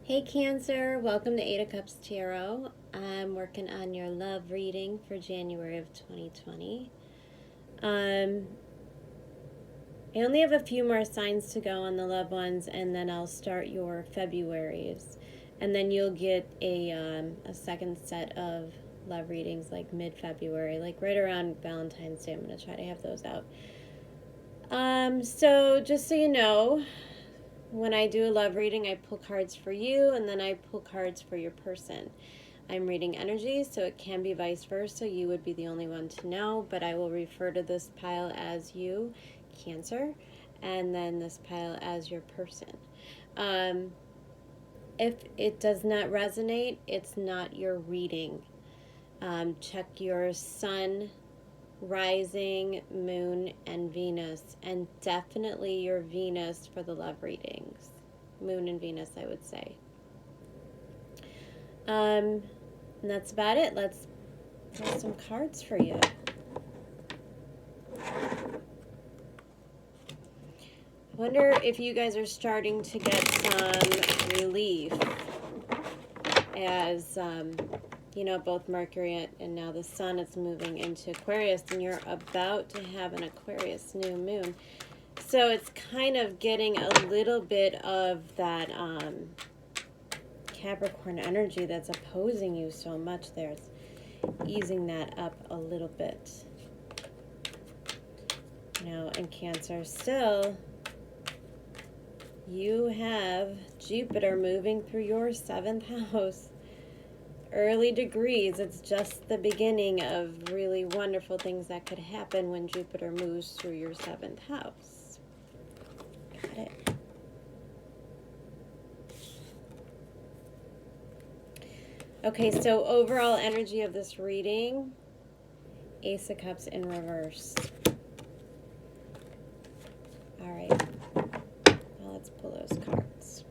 Hey Cancer, welcome to Eight of Cups Tarot. I'm working on your love reading for January of 2020. I only have a few more signs to go on the loved ones, and then I'll start your February's. And then you'll get a second set of love readings like mid-February, like right around Valentine's Day. I'm going to try to have those out. So just so you know, when I do a love reading, I pull cards for you, and then I pull cards for your person. I'm reading energy, so it can be vice versa. You would be the only one to know, but I will refer to this pile as you, Cancer, and then this pile as your person. If it does not resonate, it's not your reading. Check your sun, rising, moon, and Venus, and definitely your Venus for the love readings. Moon and Venus, I would say. And that's about it. Let's pull some cards for you. I wonder if you guys are starting to get some relief as you know, both Mercury and now the Sun is moving into Aquarius, and you're about to have an Aquarius new moon. So it's kind of getting a little bit of that Capricorn energy that's opposing you so much there. It's easing that up a little bit. Now in Cancer still, you have Jupiter moving through your 7th house. Early degrees, it's just the beginning of really wonderful things that could happen when Jupiter moves through your 7th house. Got it. Okay, so overall energy of this reading, Ace of Cups in reverse. All right, now let's pull those cards.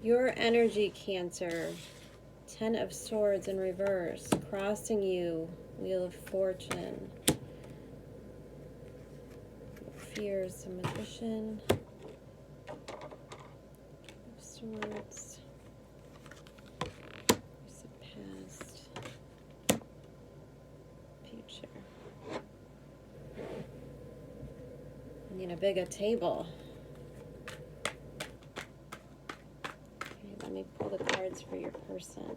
Your energy, Cancer, 10 of Swords in reverse, crossing you, Wheel of Fortune, Fears, the Magician, of Swords, recent past, future. I need a bigger table. Let me pull the cards for your person.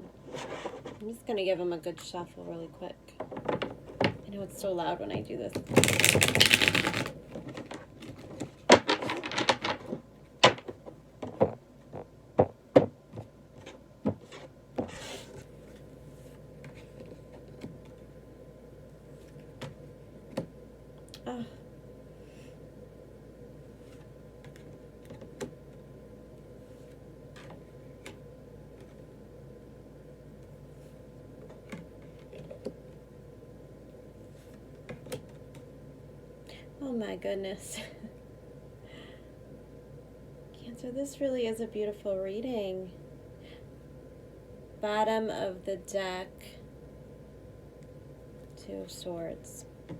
I'm just going to give them a good shuffle really quick. I know it's so loud when I do this. Oh. Oh my goodness. Cancer, this really is a beautiful reading. Bottom of the deck, 2 of Swords. All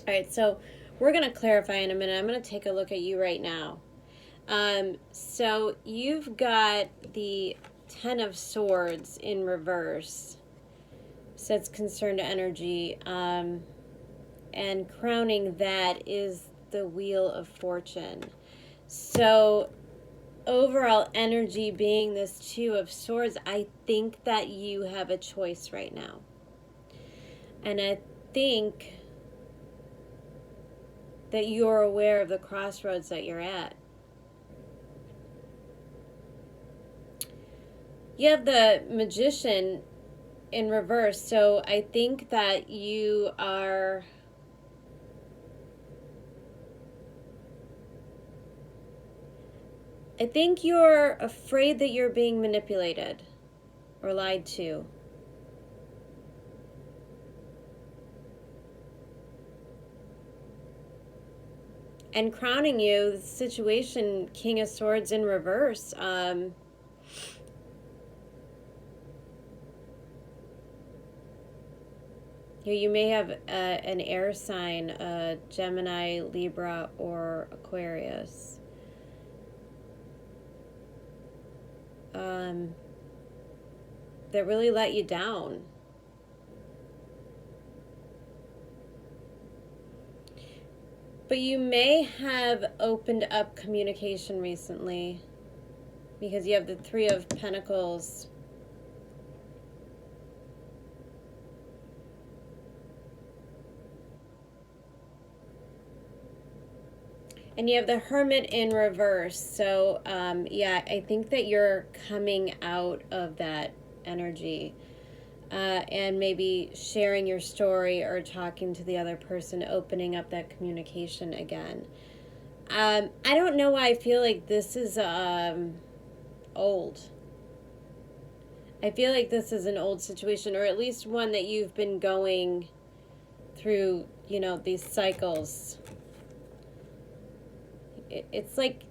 right, so we're going to clarify in a minute. I'm going to take a look at you right now. So you've got the 10 of Swords in reverse. So it's concerned energy. And crowning that is the Wheel of Fortune. So overall energy being this 2 of Swords, I think that you have a choice right now. And I think that you're aware of the crossroads that you're at. You have the Magician in reverse, so I think that you are... I think you're afraid that you're being manipulated or lied to. And crowning you, the situation, King of Swords in reverse. You may have an air sign, Gemini, Libra, or Aquarius. That really let you down. But you may have opened up communication recently because you have the Three of Pentacles. And you have the Hermit in reverse. So, yeah, I think that you're coming out of that energy. And maybe sharing your story or talking to the other person, opening up that communication again. I don't know why I feel like this is old. I feel like this is an old situation, or at least one that you've been going through, you know, these cycles. It's like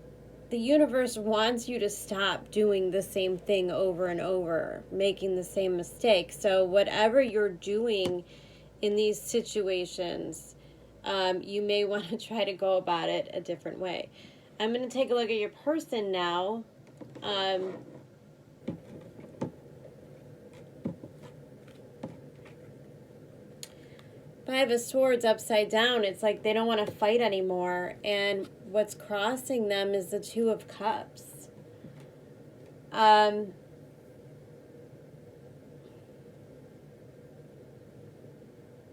the universe wants you to stop doing the same thing over and over, making the same mistake. So whatever you're doing in these situations, you may want to try to go about it a different way. I'm going to take a look at your person now. Five of Swords upside down. It's like they don't want to fight anymore. And what's crossing them is the Two of Cups.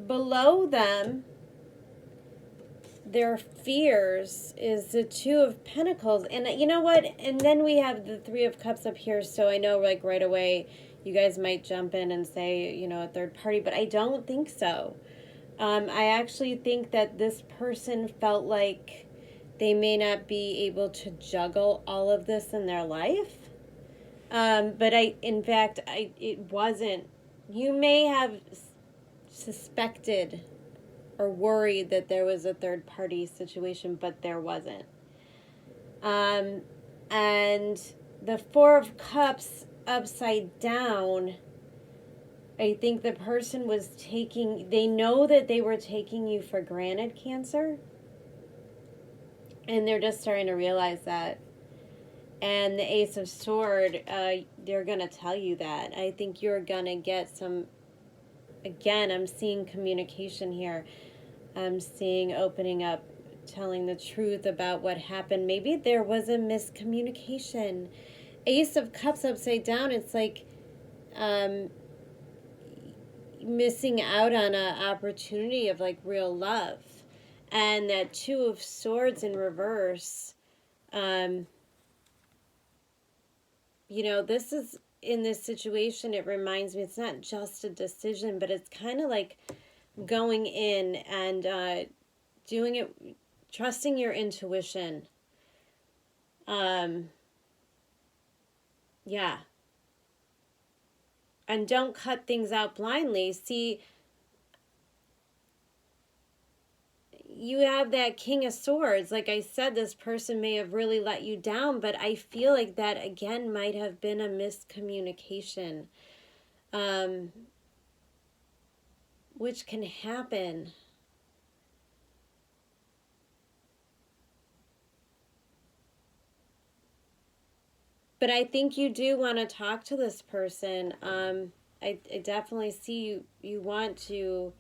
Below them, their fears is the Two of Pentacles. And you know what? And then we have the Three of Cups up here. So I know, like, right away, you guys might jump in and say, you know, a third party. But I don't think so. I actually think that this person felt like they may not be able to juggle all of this in their life. But in fact, it wasn't. You may have suspected or worried that there was a third party situation, but there wasn't. And the Four of Cups upside down, I think the person was they know that they were taking you for granted, Cancer. And they're just starting to realize that. And the Ace of Swords, they're going to tell you that. I think you're going to get some, again, I'm seeing communication here. I'm seeing opening up, telling the truth about what happened. Maybe there was a miscommunication. Ace of Cups upside down, it's like missing out on an opportunity of like real love. And that Two of Swords in reverse, you know, this is, in this situation, it reminds me, it's not just a decision, but it's kind of like going in and doing it, trusting your intuition. Yeah. And don't cut things out blindly. See, you have that King of Swords. Like I said, this person may have really let you down, but I feel like that, again, might have been a miscommunication, which can happen. But I think you do want to talk to this person. I definitely see you want to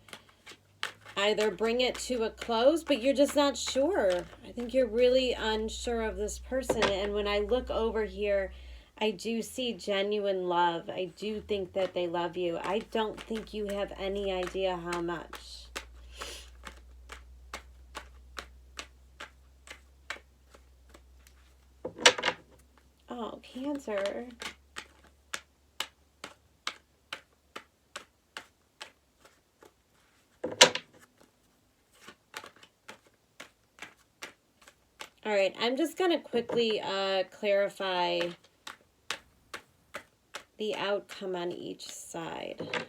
either bring it to a close, but you're just not sure. I think you're really unsure of this person. And when I look over here, I do see genuine love. I do think that they love you. I don't think you have any idea how much. Oh, Cancer. All right, I'm just going to quickly clarify the outcome on each side.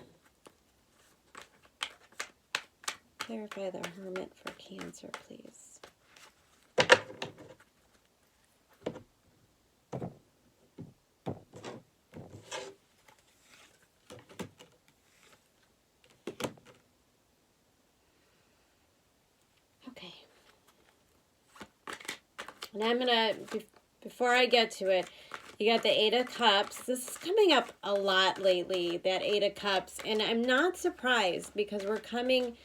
Clarify the Hermit for Cancer, please. And I'm going to, before I get to it, you got the Eight of Cups. This is coming up a lot lately, that Eight of Cups. And I'm not surprised because we're coming,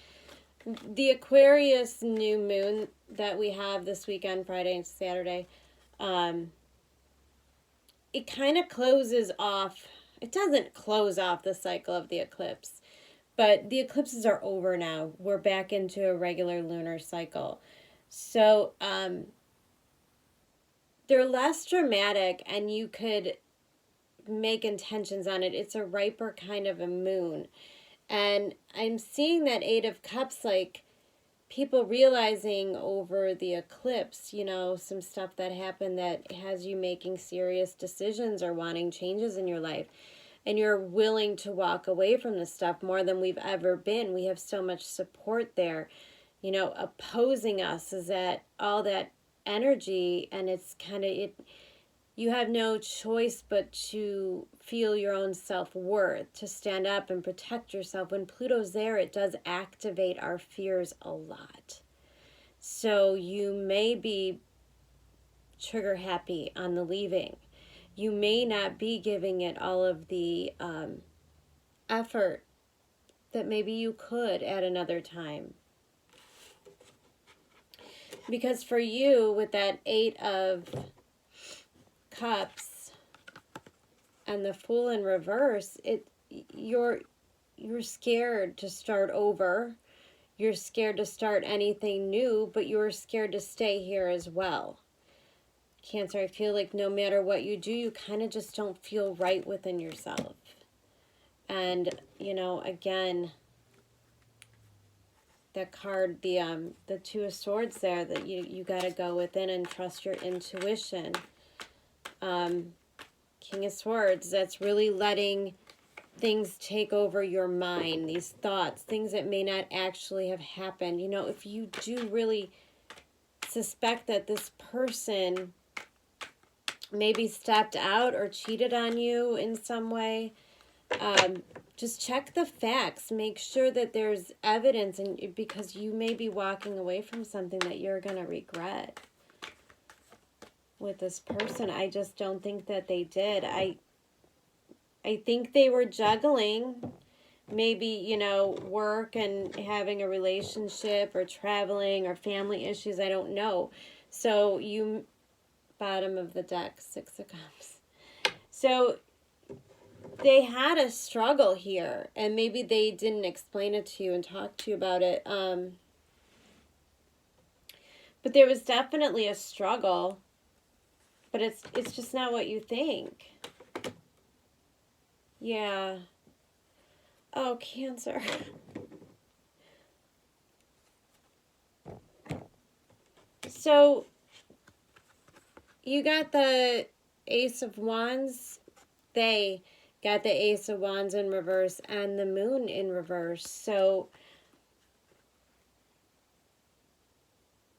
the Aquarius new moon that we have this weekend, Friday and Saturday, it kind of closes off. It doesn't close off the cycle of the eclipse, but the eclipses are over now. We're back into a regular lunar cycle. So they're less dramatic, and you could make intentions on it. It's a riper kind of a moon. And I'm seeing that Eight of Cups, like people realizing over the eclipse, you know, some stuff that happened that has you making serious decisions or wanting changes in your life. And you're willing to walk away from this stuff more than we've ever been. We have so much support there. You know, opposing us is that all that energy, and it's kind of it. You have no choice but to feel your own self-worth, to stand up and protect yourself. When Pluto's there, it does activate our fears a lot. So you may be trigger happy on the leaving. You may not be giving it all of the effort that maybe you could at another time. Because for you, with that Eight of Cups and the Fool in reverse, you're scared to start over. You're scared to start anything new, but you're scared to stay here as well. Cancer, I feel like no matter what you do, you kind of just don't feel right within yourself. And, you know, again, that card, the Two of Swords there, that you got to go within and trust your intuition. King of Swords, that's really letting things take over your mind, these thoughts, things that may not actually have happened. You know, if you do really suspect that this person maybe stepped out or cheated on you in some way, just check the facts. Make sure that there's evidence, and because you may be walking away from something that you're going to regret with this person. I just don't think that they did. I think they were juggling maybe, you know, work and having a relationship or traveling or family issues. I don't know. So you, bottom of the deck, Six of Cups. So they had a struggle here, and maybe they didn't explain it to you and talk to you about it. But there was definitely a struggle, but it's just not what you think. Yeah. Oh, Cancer. So you got the Ace of Wands. They got the Ace of Wands in reverse and the Moon in reverse. So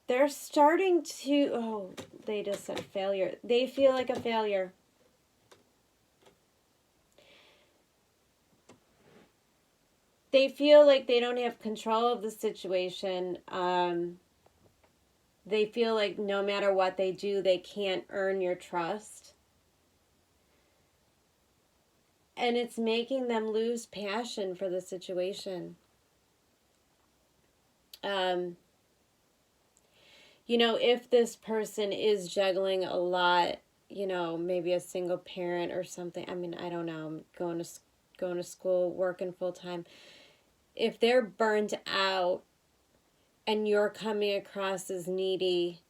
they're starting to, oh, they just said failure. They feel like a failure. They feel like they don't have control of the situation. They feel like no matter what they do, they can't earn your trust. And it's making them lose passion for the situation. You know, if this person is juggling a lot, you know, maybe a single parent or something. I mean, I don't know, going to school, working full time. If they're burnt out and you're coming across as needy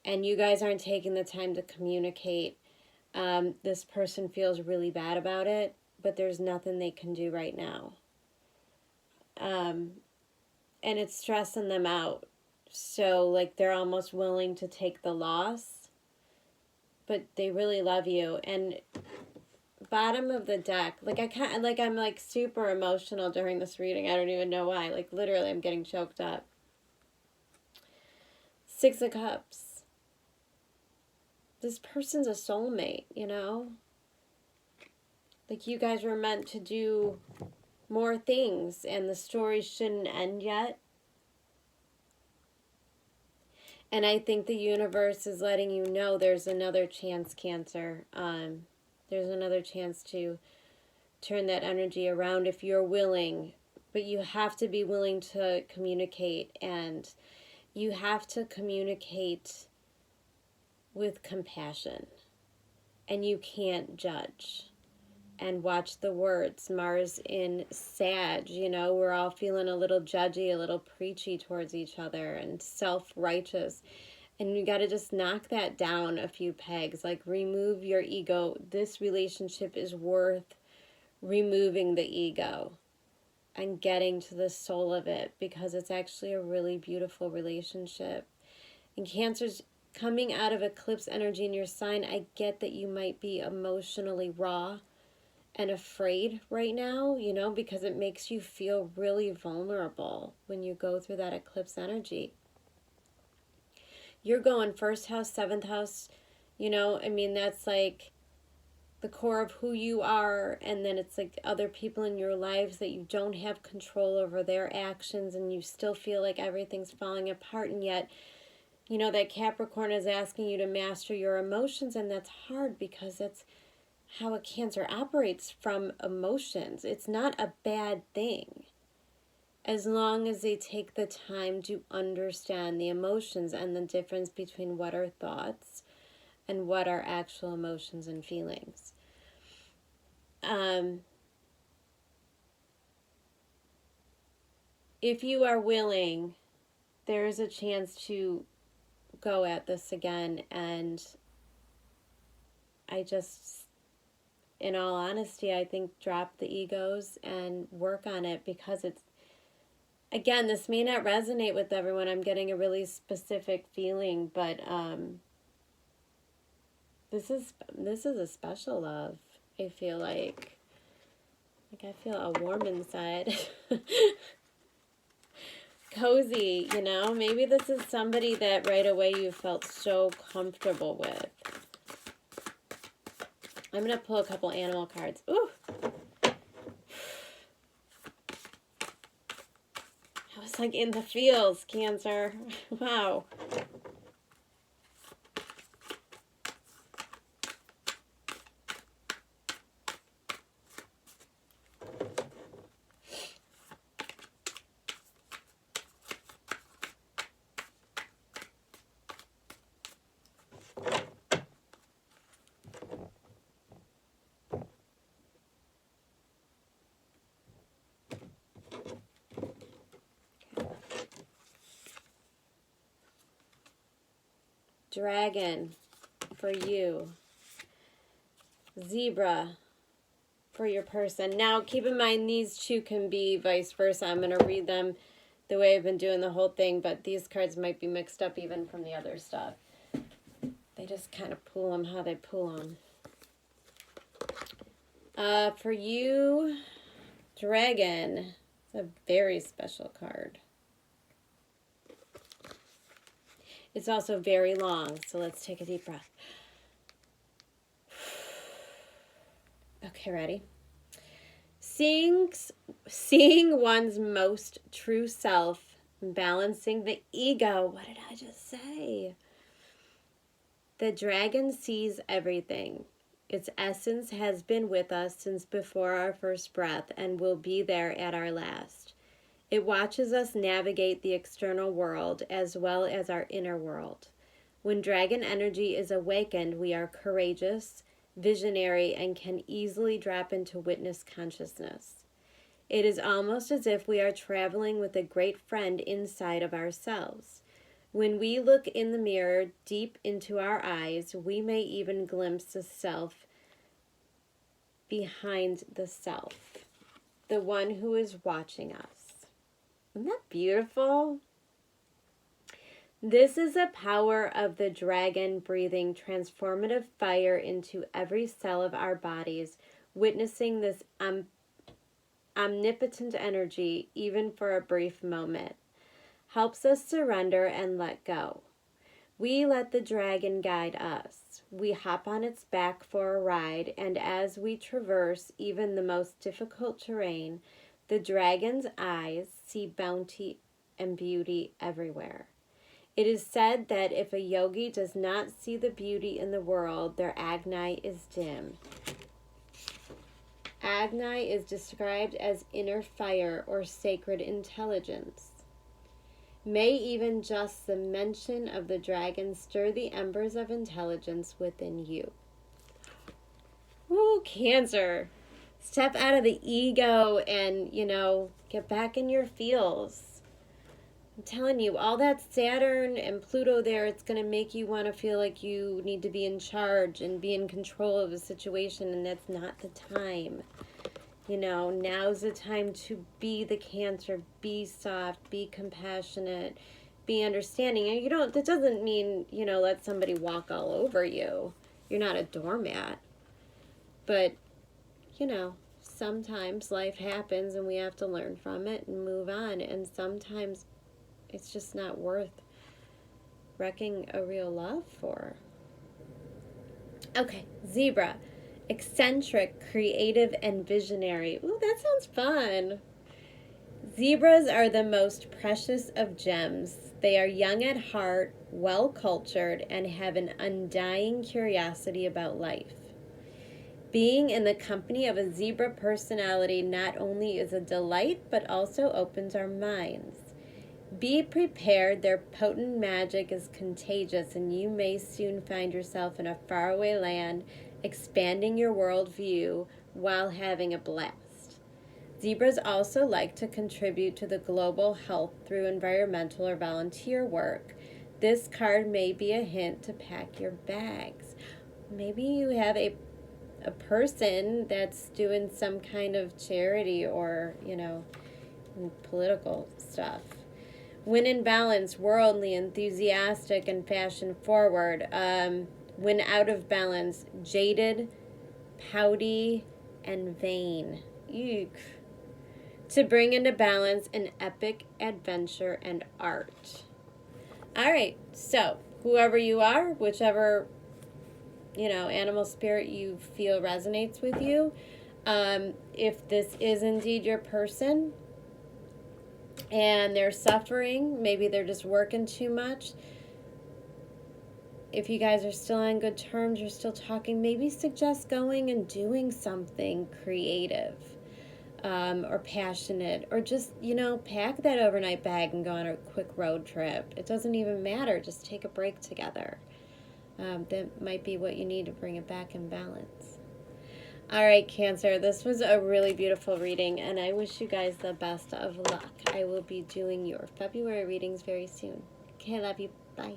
and you guys aren't taking the time to communicate, this person feels really bad about it, but there's nothing they can do right now. And it's stressing them out. So, like, they're almost willing to take the loss, but they really love you. And bottom of the deck, like, I'm like super emotional during this reading. I don't even know why. Like, literally, I'm getting choked up. Six of Cups. This person's a soulmate, you know? Like, you guys were meant to do more things, and the story shouldn't end yet. And I think the universe is letting you know there's another chance, Cancer. There's another chance to turn that energy around if you're willing. But you have to be willing to communicate, and you have to communicate with compassion. And you can't judge. And watch the words. Mars in Sag, we're all feeling a little judgy, a little preachy towards each other, and self-righteous. And you got to just knock that down a few pegs. Like, remove your ego. This relationship is worth removing the ego and getting to the soul of it, because it's actually a really beautiful relationship. And Cancer's coming out of eclipse energy in your sign. I get that you might be emotionally raw and afraid right now, because it makes you feel really vulnerable when you go through that eclipse energy. You're going first house, seventh house, that's like the core of who you are. And then it's like other people in your lives that you don't have control over their actions, and you still feel like everything's falling apart. And yet, that Capricorn is asking you to master your emotions, and that's hard because that's how a Cancer operates, from emotions. It's not a bad thing, as long as they take the time to understand the emotions and the difference between what are thoughts and what are actual emotions and feelings. If you are willing, there is a chance to go at this again, and I just, in all honesty, I think drop the egos and work on it, because it's, again, this may not resonate with everyone. I'm getting a really specific feeling, but this is a special love. I feel like I feel all warm inside. Cozy, maybe this is somebody that right away you felt so comfortable with. I'm going to pull a couple animal cards. Ooh. I was like in the feels, Cancer. Wow. Dragon for you. Zebra for your person. Now, keep in mind, these two can be vice versa. I'm going to read them the way I've been doing the whole thing, but these cards might be mixed up even from the other stuff. They just kind of pull them how they pull them. For you, Dragon, it's a very special card. It's also very long, so let's take a deep breath. Okay, ready? Seeing one's most true self, balancing the ego. What did I just say? The dragon sees everything. Its essence has been with us since before our first breath and will be there at our last. It watches us navigate the external world as well as our inner world. When dragon energy is awakened, we are courageous, visionary, and can easily drop into witness consciousness. It is almost as if we are traveling with a great friend inside of ourselves. When we look in the mirror deep into our eyes, we may even glimpse the self behind the self, the one who is watching us. Isn't that beautiful? This is the power of the dragon breathing transformative fire into every cell of our bodies, witnessing this omnipotent energy, even for a brief moment, helps us surrender and let go. We let the dragon guide us. We hop on its back for a ride, and as we traverse even the most difficult terrain, the dragon's eyes see bounty and beauty everywhere. It is said that if a yogi does not see the beauty in the world, their Agni is dim. Agni is described as inner fire or sacred intelligence. May even just the mention of the dragon stir the embers of intelligence within you. Ooh, Cancer. Step out of the ego and, get back in your feels. I'm telling you, all that Saturn and Pluto there, it's going to make you want to feel like you need to be in charge and be in control of a situation, and that's not the time. Now's the time to be the Cancer, be soft, be compassionate, be understanding. And that doesn't mean, let somebody walk all over you. You're not a doormat. But, sometimes life happens and we have to learn from it and move on. And sometimes it's just not worth wrecking a real love for. Okay, Zebra. Eccentric, creative, and visionary. Ooh, that sounds fun. Zebras are the most precious of gems. They are young at heart, well-cultured, and have an undying curiosity about life. Being in the company of a zebra personality not only is a delight, but also opens our minds. Be prepared, their potent magic is contagious, and you may soon find yourself in a faraway land, expanding your worldview while having a blast. Zebras also like to contribute to the global health through environmental or volunteer work. This card may be a hint to pack your bags. Maybe you have a person that's doing some kind of charity or, political stuff. When in balance, worldly, enthusiastic, and fashion forward. When out of balance, jaded, pouty, and vain. Eek. To bring into balance an epic adventure and art. All right, so whoever you are, whichever animal spirit you feel resonates with you, if this is indeed your person and they're suffering, maybe they're just working too much, if you guys are still on good terms, you're still talking, maybe suggest going and doing something creative or passionate, or just, pack that overnight bag and go on a quick road trip. It doesn't even matter. Just take a break together. That might be what you need to bring it back in balance. All right, Cancer, this was a really beautiful reading, and I wish you guys the best of luck. I will be doing your February readings very soon. Okay, I love you. Bye.